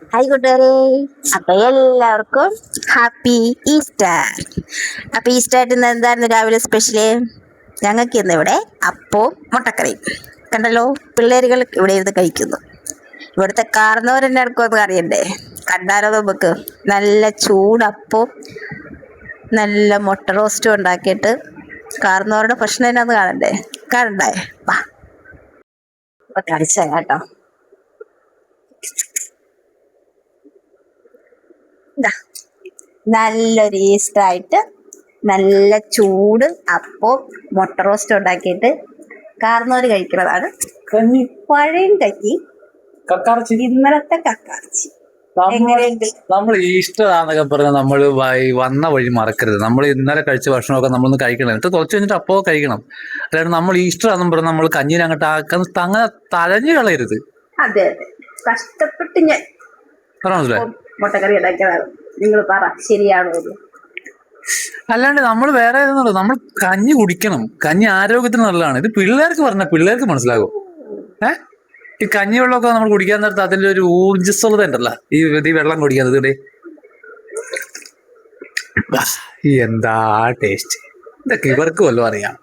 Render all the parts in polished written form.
Hi കൂട്ടുകാരെ, അപ്പൊ എല്ലാവർക്കും ഹാപ്പി ഈസ്റ്റർ. അപ്പൊ ഈസ്റ്റർ ആയിട്ട് ഇന്ന് എന്തായിരുന്നു രാവിലെ സ്പെഷ്യല്? ഞങ്ങൾക്ക് ഇന്ന് ഇവിടെ അപ്പവും മുട്ടക്കറിയും. കണ്ടല്ലോ, പിള്ളേരുകൾ ഇവിടെ ഇരുന്ന് കഴിക്കുന്നു. ഇവിടുത്തെ കാർന്നവരെന്നെ എടുക്കുമെന്ന് അറിയണ്ടേ? കണ്ടാലോ നമുക്ക് നല്ല ചൂടപ്പവും നല്ല മുട്ട റോസ്റ്റും ഉണ്ടാക്കിയിട്ട് കാർന്നവരുടെ ഭക്ഷണം എന്നാന്ന് കാണണ്ടേ? വാ, അപ്പൊ കാണിച്ചു തരാം കേട്ടോ. നല്ലൊരു ഈസ്റ്റർ ആയിട്ട് നല്ല ചൂട് അപ്പവും മുട്ട റോസ്റ്റ് ഉണ്ടാക്കിയിട്ട് കാർന്നോര് കഴിക്കുന്നതാണ് കഞ്ഞി, പഴയും കഞ്ഞി, കക്കാറച്ചി. ഇന്നലത്തെ കക്കാർച്ചി. എങ്ങനെയുണ്ട്? നമ്മൾ ഈസ്റ്റർ ആന്നൊക്കെ പറഞ്ഞാൽ നമ്മൾ വന്ന വഴി മറക്കരുത്. നമ്മൾ ഇന്നലെ കഴിച്ച ഭക്ഷണമൊക്കെ നമ്മളൊന്ന് കഴിക്കണം. എന്നിട്ട് കുറച്ച് കഴിഞ്ഞിട്ട് അപ്പോൾ കഴിക്കണം. അല്ലാണ്ട് നമ്മൾ ഈസ്റ്റർ ആണെന്ന് പറഞ്ഞാൽ നമ്മൾ കഞ്ഞിനെ അങ്ങോട്ട് അങ്ങനെ തഴഞ്ഞു കളയരുത്. അതെ അതെ, കഷ്ടപ്പെട്ട് ഞാൻ മനസ്സിലായി? മുട്ടക്കറി ഉണ്ടാക്കിയതാണ്. നിങ്ങൾ പറ, ശരിയാണോ ഇത്? അല്ലാണ്ട് നമ്മൾ വേറെ ഏതെന്നുള്ളൂ, നമ്മൾ കഞ്ഞി കുടിക്കണം. കഞ്ഞി ആരോഗ്യത്തിന് നല്ലതാണ്. ഇത് പിള്ളേർക്ക് പറഞ്ഞാൽ പിള്ളേർക്ക് മനസ്സിലാകും. ഈ കഞ്ഞിവെള്ളമൊക്കെ നമ്മൾ കുടിക്കാൻ നേരത്ത് അതിന്റെ ഒരു ഊർജ്ജസ്വലത ഉണ്ടല്ലോ, ഈ വെള്ളം കുടിക്കുന്നത്. ഇവിടെ എന്താ ടേസ്റ്റ്! ഇതൊക്കെ ഇവർക്ക് വല്ലതും അറിയാം.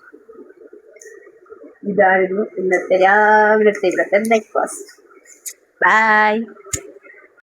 ഇതായിരുന്നു ഇന്നത്തെ രാവിലത്തെ ബ്രേക്ക്ഫാസ്റ്റ്. ബൈ.